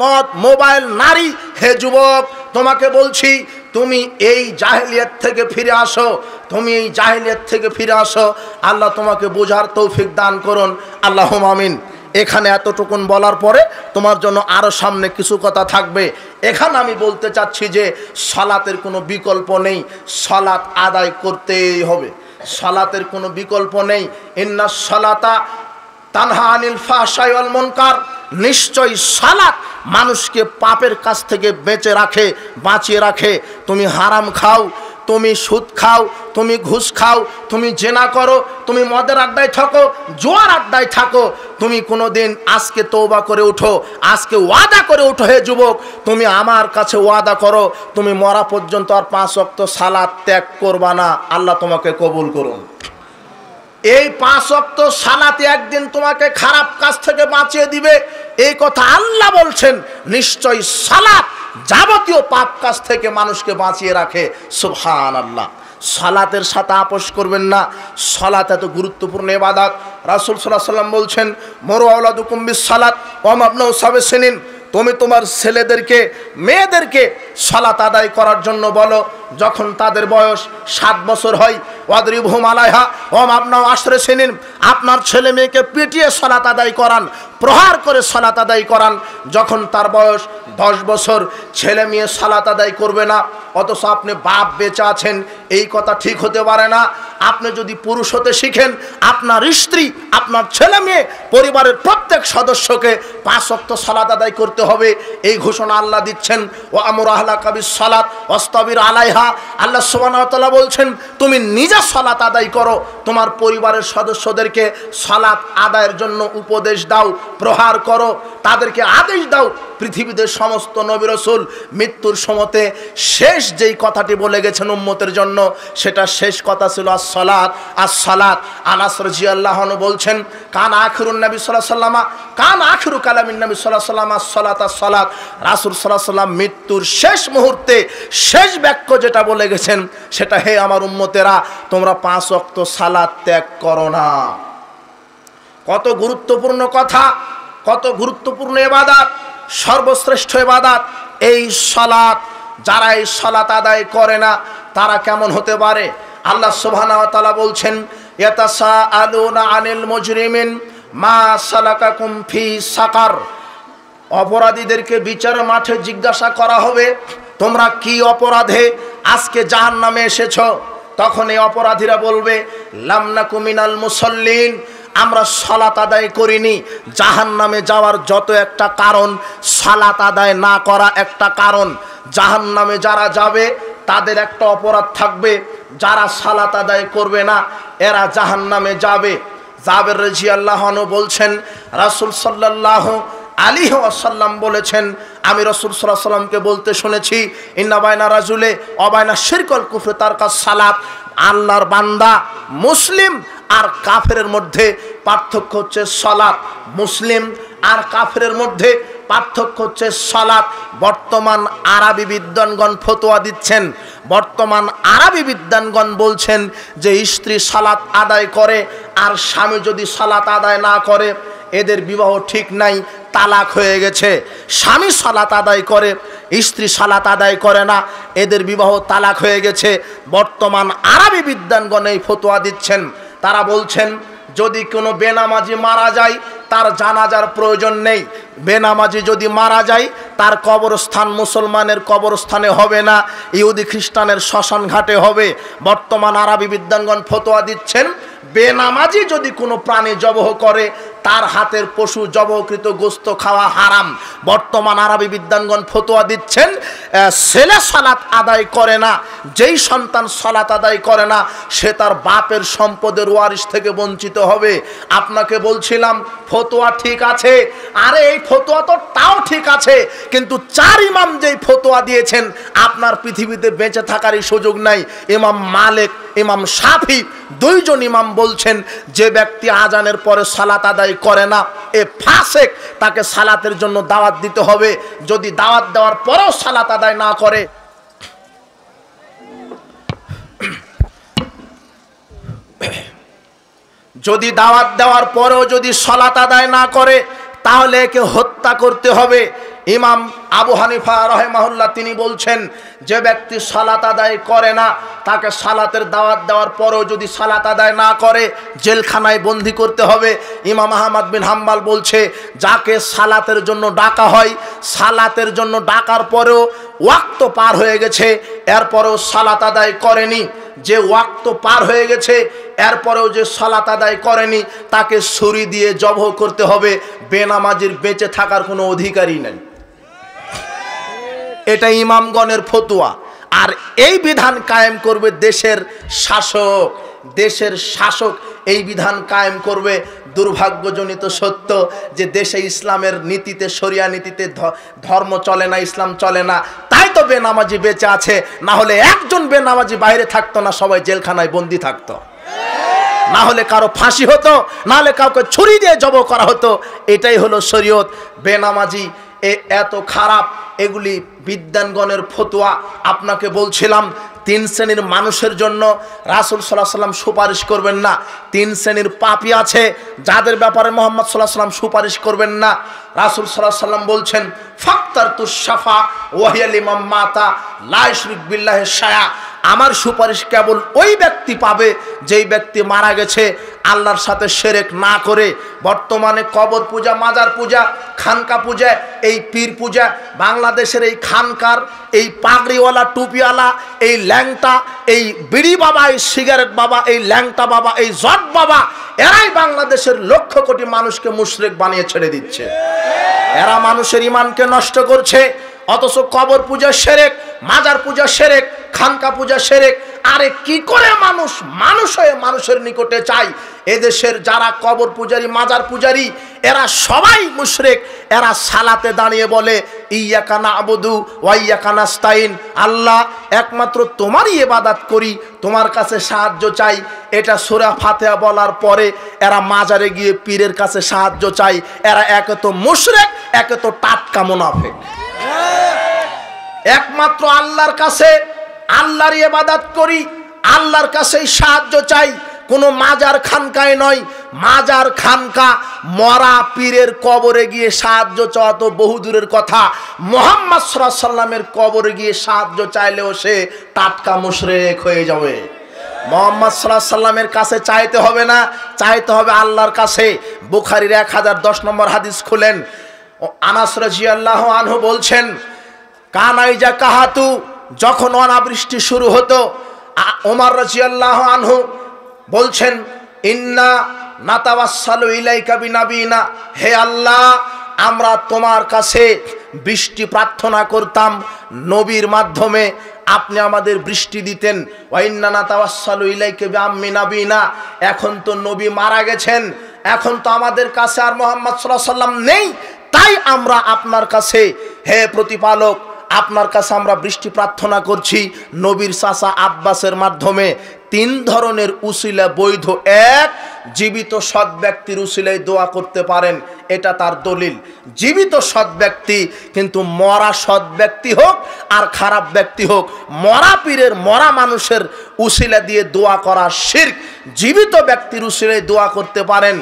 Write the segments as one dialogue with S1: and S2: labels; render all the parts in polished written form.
S1: মদ, মোবাইল, নারী। হে যুবক, তোমাকে বলছি তুমি এই জাহেলিয়াত থেকে ফিরে আসো, তুমি এই জাহেলিয়াত থেকে ফিরে আসো। আল্লাহ তোমাকে বোঝার তৌফিক দান করুন, আল্লাহুম্মা আমিন। এখানে এতটুকুন বলার পরে তোমার জন্য আরও সামনে কিছু কথা থাকবে। এখানে আমি বলতে চাচ্ছি যে সালাতের কোনো বিকল্প নেই, সালাত আদায় করতেই হবে, সালাতের কোনো বিকল্প নেই। ইন্নাস সালাতা তানহা আনিল ফাহশাই ওয়াল মুনকার, নিশ্চয়ই সালাত মানুষকে পাপের কাছ থেকে বাঁচিয়ে রাখে। তুমি হারাম খাও, তুমি সুদ খাও, তুমি ঘুষ খাও, তুমি জেনা করো, তুমি মদের আড্ডায় থাকো, জোয়ার আড্ডায় থাকো, তুমি কোনো দিন আজকে তওবা করে উঠো, আজকে ওয়াদা করে উঠো। হে যুবক, তুমি আমার কাছে ওয়াদা করো, তুমি মরা পর্যন্ত আর 5 ওয়াক্ত সালাত ত্যাগ করবা না। আল্লাহ তোমাকে কবুল করুন। এই 5 ওয়াক্ত সালাতে একদিন তোমাকে খারাপ কাজ থেকে বাঁচিয়ে দিবে, এই কথা আল্লাহ বলছেন। নিশ্চয়ই সালাত যাবতীয় পাপ কাজ থেকে মানুষকে বাঁচিয়ে রাখে। সুবহানাল্লাহ। সালাতের সাথে আপোষ করবেন না। সালাত এত গুরুত্বপূর্ণ ইবাদত। রাসূল সাল্লাল্লাহু আলাইহি ওয়াসাল্লাম বলছেন, মুরু আওলাদুকুম বিস-সালাত ওয়া মাবনাউ সাবসিনিন, তুমি তোমার ছেলেদেরকে মেয়েদেরকে সালাত আদায় করার জন্য বলো যখন তাদের বয়স 7 বছর হয়। ওয়াদরিবহুম আলাইহা ওয়া মাবনাউ 10 সিনিন, আপনার ছেলে মেয়েকে পিটিয়ে সালাত আদায় করান, প্রহার করে সালাত আদায় করান যখন তার বয়স 10 বছর। ছেলে মেয়ে সালাত আদায় করবে না, অথচ আপনি বাপ বেঁচে আছেন, এই কথা ঠিক হতে পারে না। আপনি যদি পুরুষ হতে শিখেন, আপনার স্ত্রী, আপনার ছেলে মেয়ে, পরিবারের প্রত্যেক সদস্যকে 5 ওয়াক্ত সালাত আদায় করতে হবে, এই ঘোষণা আল্লাহ দিচ্ছেন। ওয়া আমুর আহলাকা বিস-সালাত ওয়াসতাবির আলাইহা, আল্লাহ সুবহানাহু ওয়া তাআলা বলছেন তুমি নিজে সালাত আদায় করো, তোমার পরিবারের সদস্যদেরকে সালাত আদায়ের জন্য উপদেশ দাও, প্রহার করো, তাদেরকে আদেশ দাও। পৃথিবীতে সমস্ত নবী রাসূল মৃত্যুর সময়তে শেষ যেই কথাটি বলে গেছেন উম্মতের জন্য, সেটা শেষ কথা ছিল আস-সালাত আস-সালাত। আনাস রাদিয়াল্লাহু আনহু বলছেন, কান আখিরুন নবী সাল্লাল্লাহু আলাইহি ওয়াসাল্লাম, কান আখিরু কালামিন নবী সাল্লাল্লাহু আলাইহি ওয়াসাল্লাম আস-সালাত আস-সালাত। রাসূল সাল্লাল্লাহু আলাইহি ওয়াসাল্লাম মৃত্যুর শেষ মুহূর্তে শেষ বাক্য যেটা বলে গেছেন সেটা, হে আমার উম্মতেরা, তোমরা 5 ওয়াক্ত সালাত ত্যাগ করো না। কত গুরুত্বপূর্ণ কথা, কত গুরুত্বপূর্ণ ইবাদত, সর্বশ্রেষ্ঠ ইবাদত এই সালাত। যারা এই সালাত আদায় করে না তারা কেমন হতে পারে? আল্লাহ সুবহানাহু ওয়া তাআলা বলছেন, ইয়াতাসাআলুনা আনিল মুজরিমিন মা সালাকাকুম ফি সাকার, অপরাধীদেরকে বিচার মাঠে জিজ্ঞাসা করা হবে তোমরা কি অপরাধে আজকে জাহান্নামে এসেছো। তখন এই অপরাধীরা বলবে, লাম নাকু মিনাল মুসাল্লিন, আমরা সালাত আদায় করিনি। জাহান্নামে যাওয়ার যত একটা কারণ, সালাত আদায় না করা একটা কারণ। জাহান্নামে যারা যাবে তাদের একটা অপরাধ থাকবে, যারা সালাত আদায় করবে না এরা জাহান্নামে যাবে। জাবের রাদিয়াল্লাহু আনহু বলছেন, রাসূল সাল্লাল্লাহু আলাইহি ওয়াসাল্লাম বলেছেন, আমি রাসূল সাল্লাল্লাহু আলাইহি ওয়াসাল্লামকে বলতে শুনেছি, ইন্না বাইনা রাজুলে ওয়া বাইনা শিরকুল কুফরি তারকাস সালাত, আল্লাহর বান্দা মুসলিম আর কাফেরের মধ্যে পার্থক্য হচ্ছে সালাত। মুসলিম আর কাফেরের মধ্যে পার্থক্য হচ্ছে সালাত। বর্তমান আরবি বিদ্বানগণ ফতোয়া দিচ্ছেন, বর্তমান আরবি বিদ্বানগণ বলছেন যে স্ত্রী সালাত আদায় করে আর স্বামী যদি সালাত আদায় না করে এদের বিবাহ ঠিক নাই, তালাক হয়ে গেছে। স্বামী সালাত আদায় করে, স্ত্রী সালাত আদায় করে না, এদের বিবাহ তালাক হয়ে গেছে। বর্তমান আরবি বিদ্বানগণ এই ফতোয়া দিচ্ছেন। তারা বলছেন যদি কোনো বেনামাজি মারা যায় তার জানাজার প্রয়োজন নেই। বেনামাজি যদি মারা যায় তার কবরস্থান মুসলমানের কবরস্থানে হবে না, ইহুদি খ্রিস্টানের শ্মশান ঘাটে হবে। বর্তমান আরবি বিদ্বানগণ ফতোয়া দিচ্ছেন বেনামাজি যদি কোনো প্রাণী জবহ করে তার হাতের পশু জবহকৃত গোস্ত খাওয়া হারাম। বর্তমান আরবি বিদ্বানগণ ফতোয়া দিচ্ছেন ছেলে সালাত আদায় করে না, যেই সন্তান সালাত আদায় করে না সে তার বাপের সম্পদের ওয়ারিশ থেকে বঞ্চিত হবে। আপনাকে বলছিলাম ফতোয়া ঠিক আছে, আরে এই ফতোয়া তো তাও ঠিক আছে, কিন্তু 4 ইমাম যেই ফতোয়া দিয়েছেন আপনার পৃথিবীতে বেঁচে থাকারই সুযোগ নাই। ইমাম মালিক, ইমাম শাফি, 2 জন ইমাম বলছেন যে ব্যক্তি আজানের পরে সালাত আদায় করে না এ ফাসেক, তাকে সালাতের জন্য দাওয়াত দিতে হবে। যদি দাওয়াত দেওয়ার পরেও সালাত আদায় না করে, যদি দাওয়াত দেওয়ার পরেও যদি সালাত আদায় না করে তাহলে একে হত্যা করতে হবে। ইমাম আবু হানিফা রাহিমাহুল্লাহ তিনি বলছেন, যে ব্যক্তি সালাত আদায় করে না, তাকে সালাতের দাওয়াত দেওয়ার পরেও যদি সালাত আদায় না করে জেলখানায় বন্দি করতে হবে। ইমাম আহমদ বিন হাম্বল বলছে, যাকে সালাতের জন্য ডাকা হয়, সালাতের জন্য ডাকার পরেও ওয়াক্ত পার হয়ে গেছে, এরপরেও সালাত আদায় করেনি, যে ওয়াক্ত পার হয়ে গেছে এরপরেও যে সালাত আদায় করেনি, তাকে ছুরি দিয়ে জবহ করতে হবে। বেনামাজির বেঁচে থাকার কোনো অধিকারই নেই। এটা ইমামগণের ফতোয়া। আর এই বিধান কায়েম করবে দেশের শাসক। দেশের শাসক এই বিধান কায়েম করবে। দুর্ভাগ্যজনিত সত্য যে দেশে ইসলামের নীতিতে, শরিয়া নীতিতে ধর্ম চলে না, ইসলাম চলে না, তাই তো বেনামাজি বেঁচে আছে। না হলে একজন বেনামাজি বাইরে থাকতো না, সবাই জেলখানায় বন্দি থাকতো। না হলে কারো ফাঁসি হতো, না হলে কাউকে ছুরি দিয়ে জবহ করা হতো। এটাই হলো শরীয়ত। বেনামাজি এত খারাপ, এগুলি বিদ্বানগণের ফতোয়া। আপনাকে বলছিলাম 3 শ্রেণীর মানুষের জন্য রাসূল সাল্লাল্লাহু আলাইহি ওয়াসাল্লাম সুপারিশ করবেন না। 3 শ্রেণীর পাপী আছে যাদের ব্যাপারে মুহাম্মদ সাল্লাল্লাহু আলাইহি ওয়াসাল্লাম সুপারিশ করবেন না। রাসূল সাল্লাল্লাহু আলাইহি ওয়াসাল্লাম বলছেন, ফাক্তারতুশ শাফা ওয়া হিয়া লিমান মাতা লা ইশরিক বিল্লাহি শায়া। আমার সুপারিশ কেবল ওই ব্যক্তি পাবে যেই ব্যক্তি মারা গেছে আল্লাহর সাথে শিরক না করে। বর্তমানে কবর পূজা, মাজার পূজা, খানকা পূজা, এই পীর পূজা, বাংলাদেশের এই খানকার, এই পাগড়িওয়ালা, টুপিওয়ালা, এই ল্যাংটা, এই বিড়ি বাবা, এই সিগারেট বাবা, এই ল্যাংটা বাবা, এই জট বাবা, এরাই বাংলাদেশের লক্ষ কোটি মানুষকে মুশরিক বানিয়ে ছেড়ে দিচ্ছে। এরা মানুষের ঈমানকে নষ্ট করছে। অথচ কবর পূজা শিরক, মাজার পূজা শিরক, খানকা পূজা শিরক। আরে কি করে মানুষ হয়ে মানুষের নিকটে চায়? এদেশের যারা কবর পূজারী, মাজার পূজারী, এরা সবাই মুশরিক। এরা সালাতে দাঁড়িয়ে বলে, ইয়্যাকা না'বুদু ওয়া ইয়্যাকা নাস্তাইন, আল্লাহ একমাত্র তোমারই ইবাদত করি, তোমার কাছে সাহায্য চাই। এটা সূরা ফাতিহা বলার পরে এরা মাজারে গিয়ে পীরের কাছে সাহায্য চাই। এরা একে তো মুশরিক, একে তো টাটকা মুনাফিক। একমাত্র আল্লাহর কাছে, আল্লাহর ইবাদত করি, আল্লাহর কাছেই সাহায্য চাই, কোনো মাজার খানকায় নয়। মাজার খানকা, মরা পীরের কবরে গিয়ে সাহায্য চাওয়া তো বহুদূরের কথা। মুহাম্মদ সাল্লাল্লাহু আলাইহি ওয়াসাল্লামের কবরে গিয়ে সাহায্য চাইলেও সে টাটকা মুশরিক হয়ে যাবে। মুহাম্মদ সাল্লাল্লাহু আলাইহি ওয়াসাল্লামের কাছে চাইতে হবে না, চাইতে হবে আল্লাহর কাছে। বুখারীর 1010 নম্বর হাদিস খুলেন, আনাস রাদিয়াল্লাহু আনহু বলছেন, কানাইজা কাহাতু, যখন অনাবৃষ্টি শুরু হতো, ওমর রাদিয়াল্লাহু আনহু বলছেন, ইন্না নাতাওয়াসসালু ইলাইকা বিনাবিনা, হে আল্লাহ আমরা তোমার কাছে বৃষ্টি প্রার্থনা করতাম নবীর মাধ্যমে, আপনি আমাদের বৃষ্টি দিতেন। ওয়া ইন্না নাতাওয়াসসালু ইলাইকা বিআম্মি নাবিনা, এখন তো নবী মারা গেছেন, এখন তো আমাদের কাছে আর মুহাম্মদ সাল্লাল্লাহু আলাইহি ওয়াসাল্লাম নেই, তাই আমরা আপনার কাছে, হে প্রতিপালক, আপনার কাছে আমরা বৃষ্টি প্রার্থনা করছি নবীর চাচা আব্বাসের মাধ্যমে। 3 ধরনের উসিলা বৈধ। এক, জীবিত সৎ ব্যক্তির উসিলায় দোয়া করতে পারেন, এটা তার দলিল। জীবিত সৎ ব্যক্তি, কিন্তু মরা সৎ ব্যক্তি হোক আর খারাপ ব্যক্তি হোক, মরা পীরের, মরা মানুষের উসিলা দিয়ে দোয়া করা শিরক। জীবিত ব্যক্তির উসিলায় দোয়া করতে পারেন।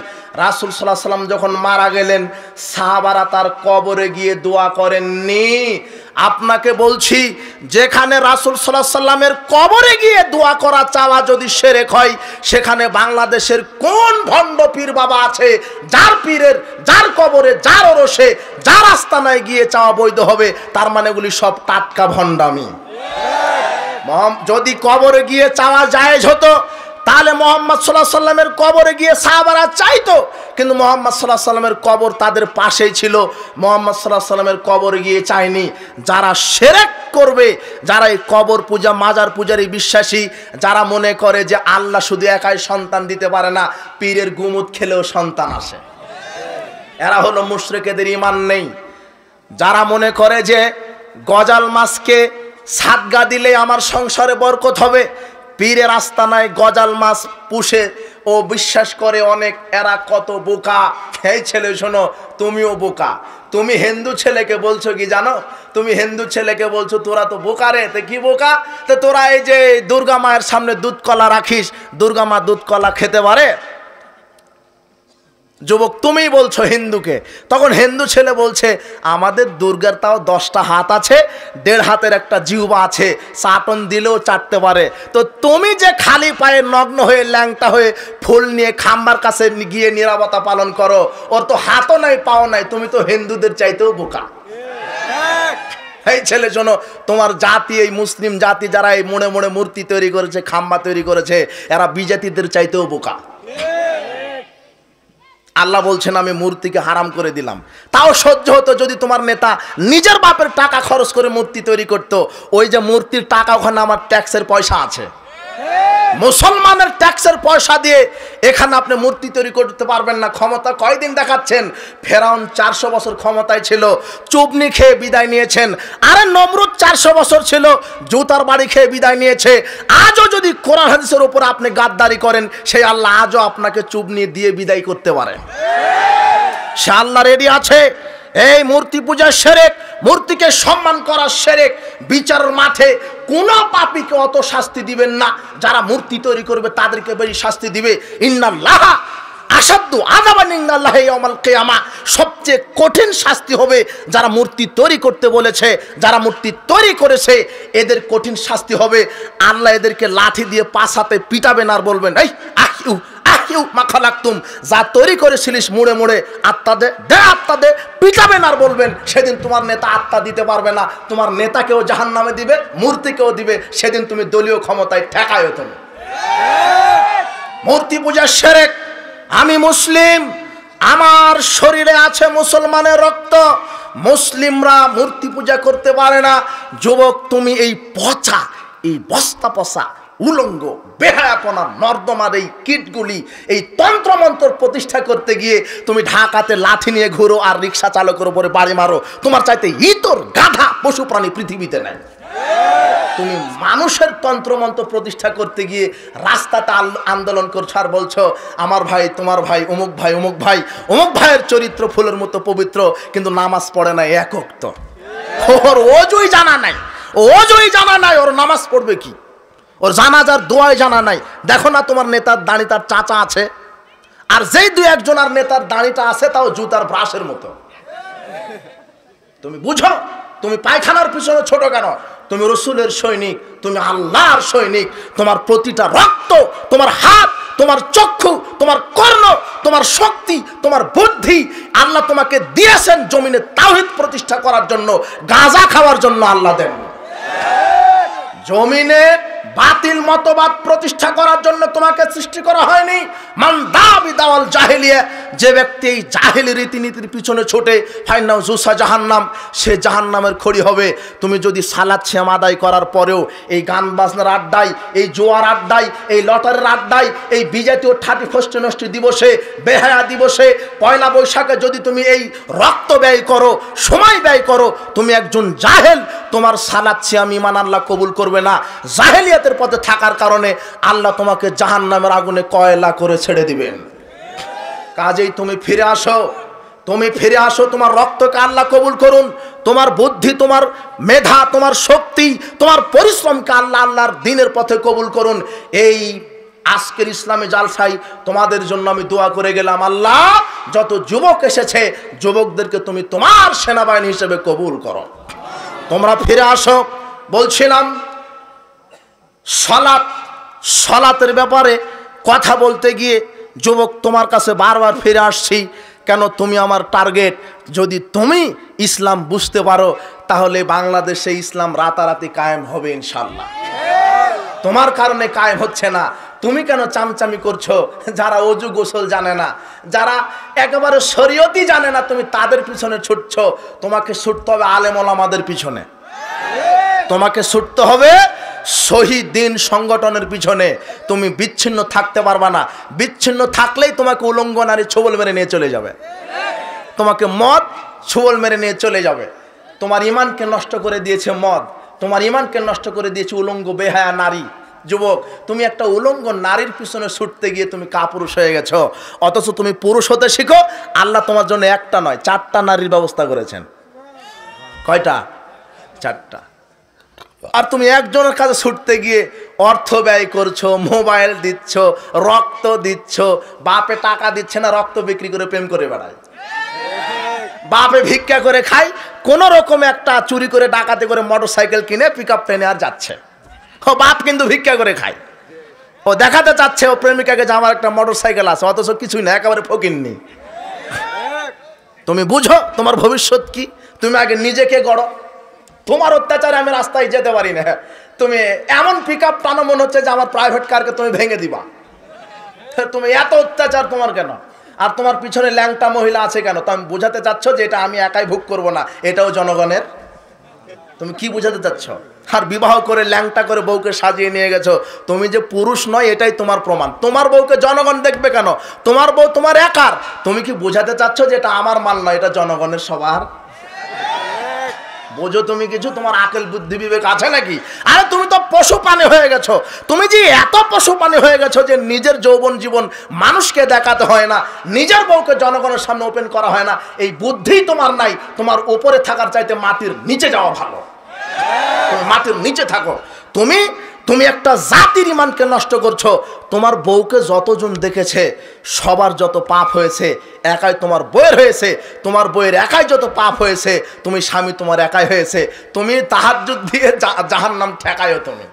S1: রাসূল সাল্লাল্লাহু আলাইহি ওয়াসাল্লাম যখন মারা গেলেন, সাহাবারা তার কবরে গিয়ে দোয়া করেননি। আপনাকে বলছি, যেখানে রাসূল সাল্লাল্লাহু আলাইহি ওয়াসাল্লামের কবরে গিয়ে দোয়া করা চাওয়া যদি শিরক হয়, সেখানে বাংলাদেশের কোন ভণ্ড পীর বাবা আছে যার পীরের, যার কবরে, যার ওরসে, যার আস্তানায় গিয়ে চাওয়া বৈধ হবে? তার মানে এগুলি সব টাটকা ভণ্ডামি। যদি কবরে গিয়ে চাওয়া জায়েজ হতো, তাহলে মুহাম্মদ সাল্লাল্লাহু আলাইহি ওয়াসাল্লামের কবরে গিয়ে সাহাবারা চাইতো, কিন্তু মুহাম্মদ সাল্লাল্লাহু আলাইহি ওয়াসাল্লামের কবর তাদের পাশেই ছিল, মুহাম্মদ সাল্লাল্লাহু আলাইহি ওয়াসাল্লামের কবরে গিয়ে চায়নি। যারা শিরক করবে, যারা এই কবর পূজা, মাজার পূজারই বিশ্বাসী, যারা মনে করে যে আল্লাহ শুধু একাই সন্তান দিতে পারে না, পীরের গুমুত খেলেও সন্তান আসে, এরা হলো মুশরিক, এদের ঈমান নেই। যারা মনে করে যে গজাল মাছকে সাদগা দিলে আমার সংসারে বরকত হবে, পীরের আস্তানায় গজাল মাছ পুষে ও বিশ্বাস করে অনেক, এরা কত বোকা। এই ছেলে শোনো, তুমিও বোকা। তুমি হিন্দু ছেলেকে বলছো কি জানো? তুমি হিন্দু ছেলেকে বলছো তোরা তো বোকা রে। তো কি বোকা? তো তোরা এই যে দুর্গা মায়ের সামনে দুধ কলা রাখিস, দুর্গা মা দুধ কলা খেতে পারে? যুবক তুমি বলছো হিন্দুকে, তখন হিন্দু ছেলে বলছে আমাদের দুর্গার তাও 10টা হাত আছে, 1.5 হাতের একটা জিহ্বা আছে, চাটন দিলেও চাটতে পারে। তো তুমি যে খালি পায়ে নগ্ন হয়ে ল্যাংটা হয়ে ফুল নিয়ে খাম্বার কাছে গিয়ে নীরবতা পালন করো, ওর তো হাতও নাই পাও নাই, তুমি তো হিন্দুদের চাইতেও বোকা। এই ছেলে শোনো, তোমার জাতি, এই মুসলিম জাতি যারা এই মোড়ে মোড়ে মূর্তি তৈরি করেছে, খাম্বা তৈরি করেছে, এরা বিজাতিদের চাইতেও বোকা। আল্লাহ বলছেন আমি মূর্তিকে হারাম করে দিলাম। তাও সহ্য হতো যদি তোমার নেতা নিজের বাপের টাকা খরচ করে মূর্তি তৈরি করত। ওই যে মূর্তির টাকা, ওখানে আমার ট্যাক্সের পয়সা আছে, মুসলমানের ট্যাক্সের পয়সা দিয়ে এখানে আপনি মূর্তি তৈরি করতে পারবেন না। ক্ষমতা কয়দিন দেখাচ্ছেন? ফেরাউন 400 বছর ক্ষমতায় ছিল, চুবনি খেয়ে বিদায় নিয়েছেন। আরে নমরুদ 400 বছর ছিল, জুতার বাড়ি খেয়ে বিদায় নিয়েছে। আজও যদি কোরআন হাদিসের উপর আপনি গাদ্দারি করেন, সেই আল্লাহ আজও আপনাকে চুবনি দিয়ে বিদায় করতে পারেন। সে আল্লাহ রেডি আছে। এই মূর্তি পূজা শিরক, মূর্তিকে সম্মান করা শিরক। বিচারের মাঠে কোন পাপীকে অত শাস্তি দিবেন না, যারা মূর্তি তৈরি করবে তাদেরকে বেশি শাস্তি দিবে। ইন্নাল্লাহ আসাদ্দু আযাবান ইনদাল্লাহি ইয়াওমাল কিয়ামা, সবচেয়ে কঠিন শাস্তি হবে যারা মূর্তি তৈরি করতে বলেছে, যারা মূর্তি তৈরি করেছে, এদের কঠিন শাস্তি হবে। আল্লাহ এদেরকে লাঠি দিয়ে পাছাতে পিটাবেন আর বলবেন এই আহিউ আহিউ মা খালাকতুম, যা তৈরি করেছিলিস মুড়ে মুড়ে আত্মা দে, দে আত্মা দে, পিটাবেন আর বলবেন সেদিন তোমার নেতা আত্মা দিতে পারবে না, তোমার নেতাকেও জাহান্নামে দিবে, মূর্তিকেও দিবে, সেদিন তুমি দলীয় ক্ষমতায় ঠেকায় তুমি। মূর্তি পূজা শিরক। আমি মুসলিম, আমার শরীরে আছে মুসলমানের রক্ত, মুসলিমরা মূর্তি পূজা করতে পারে না। যুবক তুমি এই পচা, এই বস্তা পচা, উলঙ্গ, বেহায়াপনা, নর্দমার এই কীটগুলি, এই তন্ত্রমন্ত্র প্রতিষ্ঠা করতে গিয়ে তুমি ঢাকাতে লাঠি নিয়ে ঘুরো আর রিক্সা চালকের উপরে বাড়ি মারো। তোমার চাইতে ইতর গাধা পশু প্রাণী পৃথিবীতে নেই। তুমি মানুষের তন্ত্রমন্ত্র প্রতিষ্ঠা করতে গিয়ে রাস্তাতে আন্দোলন করছো আর বলছো আমার ভাই, তোমার ভাই, অমুক ভাই, অমুক ভাই, অমুক ভাইয়ের চরিত্র ফুলের মতো পবিত্র, কিন্তু নামাজ পড়ে না একক। তো ওর ওজুই জানা নাই, ওজুই জানা নাই, ওর নামাজ পড়বে কি? ওর জানাজার দোয়াই জানা নাই। দেখো না তোমার নেতার দাড়ি তার চাচা আছে, আর যেই 2-1 আর নেতার দাড়িটা আছে তাও জুতার ব্রাশের মতো। তুমি বুঝো, তুমি পায়খানার পিছনে ছোট কেন? তুমি রসুলের সৈনিক, তুমি আল্লাহর সৈনিক। তোমার প্রতিটা রক্ত, তোমার হাত, তোমার চক্ষু, তোমার কর্ণ, তোমার শক্তি, তোমার বুদ্ধি আল্লাহ তোমাকে দিয়েছেন জমিনে তাওহীদ প্রতিষ্ঠা করার জন্য, গাঁজা খাওয়ার জন্য আল্লাহ দেন। জমিনে বাতিল মতবাদ প্রতিষ্ঠা করার জন্য তোমাকে সৃষ্টি করা হয়নি। মান দাবি দাওয়াল জাহেলিয়া, যে ব্যক্তি এই জাহেলি রীতিনীতির পিছনে ছোটে, ফাইনাও জুসা জাহান্নাম, সে জাহান্নামের খড়ি হবে। তুমি যদি সালাত শ্যাম আদায় করার পরেও এই গান বাজনার আড্ডায়, এই জোয়ার আড্ডায়, এই লটারির আড্ডায়, এই বিজাতীয় 31st নষ্টি দিবসে, বেহায়া দিবসে, পয়লা বৈশাখে যদি তুমি এই রক্ত ব্যয় করো, সময় ব্যয় করো, তুমি একজন জাহেল। তোমার সালাত শ্যাম ঈমান আল্লাহ কবুল করবে না। জাহেলিয়াতের পথে থাকার কারণে আল্লাহ তোমাকে জাহান্নামের আগুনে কয়লা করে ছেড়ে দিবেন। কাজেই তুমি ফিরে আসো, তুমি ফিরে আসো। তোমার রক্তকে আল্লাহ কবুল করুন, তোমার বুদ্ধি, তোমার মেধা, তোমার শক্তি, তোমার পরিশ্রমকে আল্লাহ আল্লাহর দ্বীনের পথে কবুল করুন। এই আজকের ইসলামী জালসাই তোমাদের জন্য আমি দোয়া করে গেলাম, আল্লাহ যত যুবক এসেছে যুবকদেরকে তুমি তোমার সেনাবাহিনী হিসেবে কবুল করো। তোমরা ফিরে আসো। বলছিলাম সালাতের ব্যাপারে কথা বলতে গিয়ে যুবক তোমার কাছে বারবার ফিরে আসছি, কেন তুমি আমার টার্গেট। যদি তুমি ইসলাম বুঝতে পারো তাহলে বাংলাদেশে ইসলাম রাতারাতি কায়েম হবে ইনশাল্লাহ। তোমার কারণে কায়েম হচ্ছে না। তুমি কেন চামচামি করছো? যারা অজু গোসল জানে না, যারা একেবারে শরীয়তই জানে না, তুমি তাদের পিছনে ছুটছো। তোমাকে ছুটতে হবে আলেম ওলামাদের পিছনে, তোমাকে ছুটতে হবে শহীদ দিন সংগঠনের পিছনে। তুমি বিচ্ছিন্ন থাকতে পারবা না। বিচ্ছিন্ন থাকলেই তোমাকে উলঙ্গ নারী ছোবল মেরে নিয়ে চলে যাবে, তোমাকে মদ ছোবল মেরে নিয়ে চলে যাবে। তোমার ইমানকে নষ্ট করে দিয়েছে মদ, তোমার ইমানকে নষ্ট করে দিয়েছে উলঙ্গ বেহায়া নারী। যুবক, তুমি একটা উলঙ্গ নারীর পিছনে ছুটতে গিয়ে তুমি কাপুরুষ হয়ে গেছো। অথচ তুমি পুরুষ হতে শিখো। আল্লাহ তোমার জন্য একটা নয় 4টা নারীর ব্যবস্থা করেছেন। কয়টা? 4টা। আর তুমি একজনের কাছে ছুটতে গিয়ে অর্থ ব্যয় করছো, মোবাইল দিচ্ছ, রক্ত দিচ্ছ, বাপে টাকা দিচ্ছে না, রক্ত বিক্রি করে প্রেম করে বেড়ায়, বাপে ভিক্ষা করে খায়, কোন রকম একটা চুরি করে ডাকাতি করে মোটরসাইকেল কিনে পিকআপ ট্রেনে আর যাচ্ছে। ও বাপ কিন্তু ভিক্ষা করে খায়, ও দেখাতে চাচ্ছে ও প্রেমিকাকে যে আমার একটা মোটরসাইকেল আছে, অথচ কিছুই না, একেবারে ফকিন্নি। তুমি বুঝো তোমার ভবিষ্যৎ কি, তুমি আগে নিজেকে গড়ো। তোমার অত্যাচারে আমি রাস্তায় যেতে পারি না, তুমি এমন পিকআপ টানো মনে হচ্ছে যে আমার প্রাইভেট কারকে তুমি ভেঙে দিবা। তুমি এত অত্যাচার তোমার কেন? আর তোমার পিছনে ল্যাংটা মহিলা আছে কেন? তো আমি বোঝাতে চাচ্ছ যে এটা আমি একাই ভোগ করব না, এটাও জনগণের। তুমি কি বোঝাতে চাচ্ছ? আর বিবাহ করে ল্যাংটা করে বউকে সাজিয়ে নিয়ে গেছো, তুমি যে পুরুষ নয় এটাই তোমার প্রমাণ। তোমার বউকে জনগণ দেখবে কেন? তোমার বউ তোমার একার। তুমি কি বোঝাতে চাচ্ছ যে এটা আমার মাল নয়, এটা জনগণের সবার? বোঝো তুমি কিছু? তোমার আকল বুদ্ধি বিবেক আছে নাকি? আরে তুমি তো পশু প্রাণী হয়ে গেছো। তুমি যে এত পশু প্রাণী হয়ে গেছো যে নিজের যৌবন জীবন মানুষকে দেখাতে হয় না, নিজের বউকে জনগণের সামনে ওপেন করা হয় না, এই বুদ্ধি তোমার নাই। তোমার উপরে থাকার চাইতে মাটির নিচে যাওয়া ভালো। তুমি মাটির নিচে থাকো। তুমি একটা জাতির ঈমানকে নষ্ট করছো। তোমার বউকে যতজন দেখেছে সবার যত পাপ হয়েছে একাই তোমার বউয়ের হয়েছে, তোমার বউয়ের একাই যত পাপ হয়েছে তুমি স্বামী তোমার একাই হয়েছে। তুমি তাহাজ্জুদ দিয়ে জাহান্নাম ঠেকায়ো। তুমি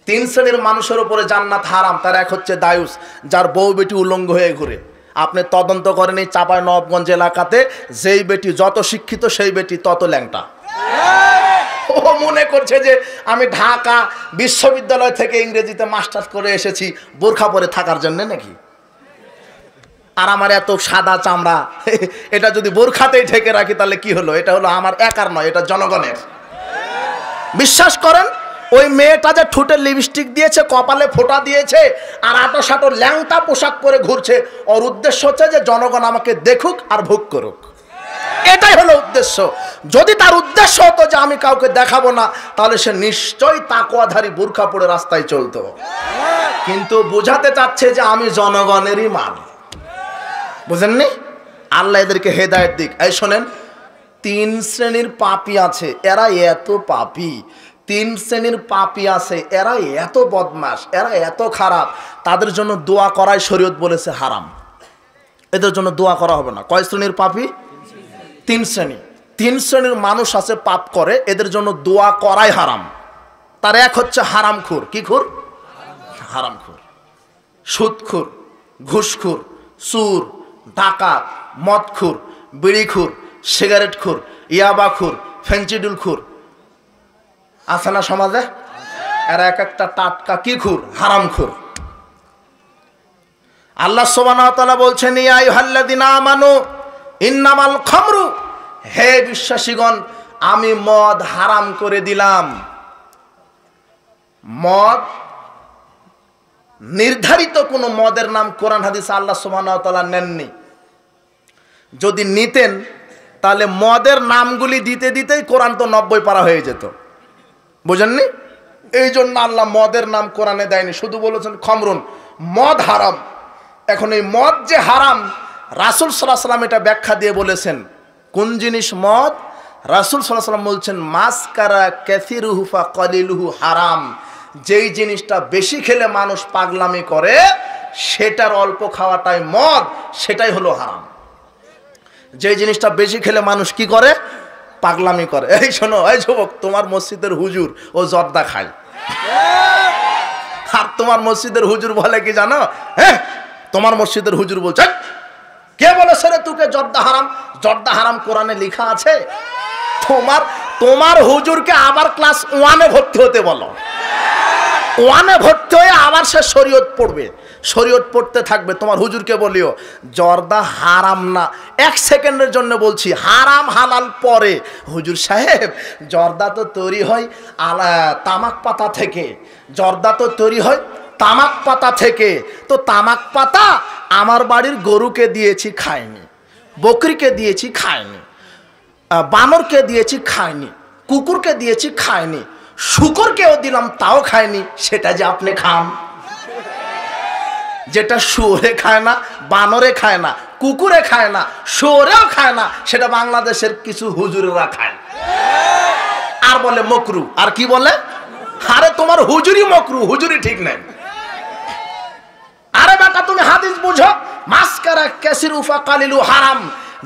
S1: 3 শ্রেণীর মানুষের উপরে জান্নাত হারাম। তার এক হচ্ছে দায়ুস, যার বউ বেটি উলঙ্গ হয়ে ঘুরে। আপনি তদন্ত করেনি চাঁপাইনবাবগঞ্জ এলাকাতে যেই বেটি যত শিক্ষিত সেই বেটি তত ল্যাংটা। ও মনে করছে যে আমি ঢাকা বিশ্ববিদ্যালয় থেকে ইংরেজিতে মাস্টার্স করে এসেছি বোরখা পরে থাকার জন্য নাকি? আর আমার এত সাদা চামড়া, এটা যদি বোরখাতেই ঢেকে রাখি তাহলে কি হলো? এটা হলো আমার একার নয়, এটা জনগণের। বিশ্বাস করেন, ওই মেয়েটা যে ঠোঁটে লিপস্টিক দিয়েছে, কপালে ফোঁটা দিয়েছে আর আটো সাটো ল্যাংটা পোশাক পরে ঘুরছে, ওর উদ্দেশ্য হচ্ছে যে জনগণ আমাকে দেখুক আর ভোগ করুক। এটাই হলো উদ্দেশ্য। যদি তার উদ্দেশ্য হতো যে আমি কাউকে দেখাবো না, তাহলে সে নিশ্চয়ই তাকওয়াধারী বোরখা পরে রাস্তায় চলতো। কিন্তু বোঝাতে চাচ্ছে যে আমি জনগণেরই মাল। বুঝেননি? আল্লাহ এদেরকে হেদায়েত দিক। এই শোনেন, 3 শ্রেণীর পাপী আছে, এরা এত পাপী। 3 শ্রেণীর পাপী আছে, এরা এত বদমাশ, এরা এত খারাপ, তাদের জন্য দোয়া করাই শরীয়ত বলেছে হারাম। এদের জন্য দোয়া করা হবে না। কয় শ্রেণীর পাপী? 3 শ্রেণী। 3 শ্রেণীর মানুষ আছে পাপ করে, এদের জন্য দোয়া করাই হারাম। তার এক হচ্ছে হারামখোর। কি খুর? হারামখোর, সুদখোর, ঘুষখোর, চোর, ডাকাত, মদখোর, বিড়িখোর, সিগারেটখোর, ইয়াবাখোর, ফেঞ্চিডুলখোর আছে না সমাজে? এরা এক একটা টাটকা কি খুর? হারামখোর। আল্লাহ সুবহানাহু ওয়া তাআলা বলছেন, ইয়া আইয়ুহাল্লাযিনা আমানু ইন্নামাল খামরু, হে বিশ্বাসীগণ আমি মদ হারাম করে দিলাম। মদ নির্ধারিত কোন মদের নাম কোরআন হাদিসে আল্লাহ সুবহানাহু ওয়া তাআলা নেননি। যদি নিতেন তাহলে মদের নামগুলি দিতে দিতেই কোরআন তো 90 পারা হয়ে যেত। বুঝেননি? এই জন্য আল্লাহ মদের নাম কোরআনে দেয়নি, শুধু বলেছেন খামরুন, মদ হারাম। এখন এই মদ যে হারাম, রাসূল সাল্লাল্লাহু আলাইহি ওয়াসাল্লাম এটা ব্যাখ্যা দিয়ে বলেছেন। কোন জিনিস মদ? রাসূল সাল্লাল্লাহু আলাইহি ওয়াসাল্লাম বলছেন মাসকারা কাসিরুহু ফা কলিলুহু হারাম। যেই জিনিসটা বেশি খেলে মানুষ পাগলামি করে সেটার অল্প খাওয়াটাই মদ, সেটাই হলো হারাম। যেই জিনিসটা বেশি খেলে মানুষ কি করে? পাগলামি করে। এই শোনো, এই যুবক, তোমার মসজিদের হুজুর ও জর্দা খায়, আর তোমার মসজিদের হুজুর বলে কি জানো? হ্যাঁ, তোমার মসজিদের হুজুর বলছে, কে বলেছে রে তোকে জর্দা হারাম? জর্দা হারাম কোরআনে লেখা আছে। তোমার হুজুরকে আবার ক্লাস 1-এ ভর্তি হতে বলো। 1-এ ভর্তি হয়ে আবার সে শরীয়ত পড়বে, শরীয়ত পড়তে থাকবে। তোমার হুজুরকে বলিও জর্দা হারাম না, 1 সেকেন্ডের জন্য বলছি, হারাম হালাল পরে। হুজুর সাহেব, জর্দা তো তৈরি হয় তামাক পাতা থেকে, জর্দা তো তৈরি হয় তামাক পাতা থেকে। তো তামাক পাতা আমার বাড়ির গরুকে দিয়েছি খায়নি, বকরিকে দিয়েছি খায়নি, বানরকে দিয়েছি খায়নি, কুকুরকে দিয়েছি খায়নি, শুকরকেও দিলাম তাও খায়নি, সেটা যে আপনি খান। যেটা শুয়োরে খায় না, বানরে খায় না, কুকুরে খায় না, শুয়োরেও খায় না, সেটা বাংলাদেশের কিছু হুজুরেরা খায় আর বলে মকরু। আর কি বলে? আরে তোমার হুজুরি মকরু, হুজুরি ঠিক নাই। আরে বেটা তুমি হাদিস বুঝো, মাসকারা কাসিরুফা কালিলু হারাম,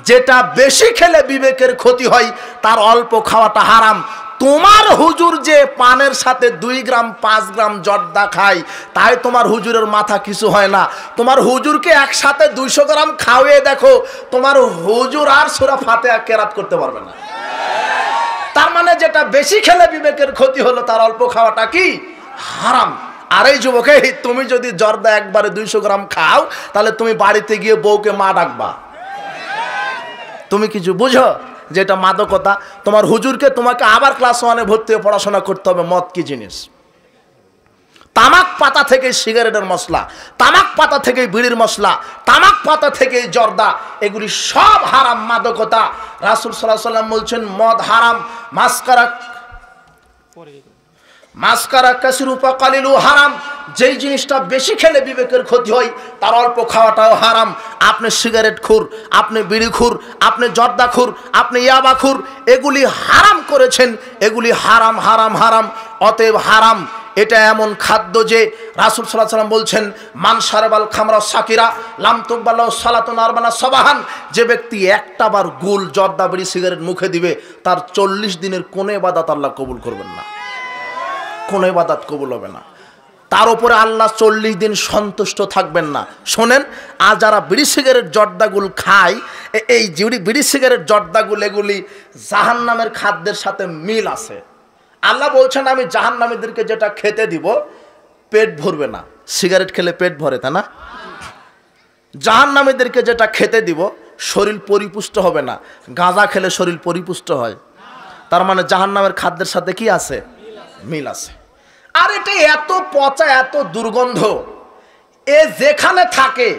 S1: যেটা বেশি খেলে বিবেকের ক্ষতি হয় তার অল্প খাওয়াটা হারাম। তোমার হুজুর যে পানের সাথে 2 গ্রাম 5 গ্রাম জর্দা খায়, তাই তোমার হুজুরের মাথা কিছু হয় না। তোমার হুজুরকে একসাথে 200 গ্রাম খাওয়িয়ে দেখো, তোমার হুজুর আর সূরা ফাতিহা কেরাত করতে পারবে না। তার মানে যেটা বেশি খেলে বিবেকের ক্ষতি হলো তার অল্প খাওয়াটা কি হারাম। আর এই যুবকে, তুমি যদি জর্দা একবারে 200 গ্রাম খাও, তাহলে তুমি বাড়িতে গিয়ে বউকে মা ডাকবা। তুমি কিছু বুঝো যে এটা মাদকতা? তোমার হুজুরকে তোমাকে আবার ক্লাস 1-এ ভর্তি হয়ে পড়াশোনা করতে হবে মদ কি জিনিস। তামাক পাতা থেকে সিগারেটের মশলা, তামাক পাতা থেকে বিড়ির মশলা, তামাক পাতা থেকে জর্দা, এগুলি সব হারাম, মাদকতা। রাসূল সাল্লাল্লাহু আলাইহি ওয়াসাল্লাম বলছেন মদ হারাম, মাসকারা কাসিরুফা কালিলু হারাম, যেই জিনিসটা বেশি খেলে বিবেকের ক্ষতি হয় তার অল্প খাওয়াটাও হারাম। আপনি সিগারেট খুর, আপনি বিড়ি খুর, আপনি জর্দা খুর, আপনি ইয়াবা খুর, এগুলি হারাম করেছেন, এগুলি হারাম হারাম হারাম। অতএব হারাম এটা এমন খাদ্য যে রাসূল সাল্লাল্লাহু আলাইহি ওয়াসাল্লাম বলছেন মান শারাবাল খামরা সাকিরা লাম তুকবালু সালাতুন আরবানা সাবাহান, যে ব্যক্তি একটা বার গুল জর্দা বিড়ি সিগারেট মুখে দিবে তার 40 দিনের কোনো ইবাদত আল্লাহ কবুল করবেন না, কোনো ইবাদত কবুল হবে না। তার উপরে আল্লাহ 40 দিন সন্তুষ্ট থাকবেন না। শোনেন, আর যারা বিড়ি সিগারেট জর্দাগুল খায়, এই বিড়ি সিগারেট জর্দাগুল এগুলি জাহান্নামের খাদ্যের সাথে মিল আছে। আল্লাহ বলছেন আমি জাহান্নামীদেরকে যেটা খেতে দিব পেট ভরবে না। সিগারেট খেলে পেট ভরে, তাই না? জাহান্নামীদেরকে যেটা খেতে দিব শরীর পরিপুষ্ট হবে না। গাঁজা খেলে শরীর পরিপুষ্ট হয়। তার মানে জাহান্নামের খাদ্যের সাথে কি আছে? মিল আছে। আর এটা এত পচা, এত দুর্গন্ধ, এ যেখানে থাকে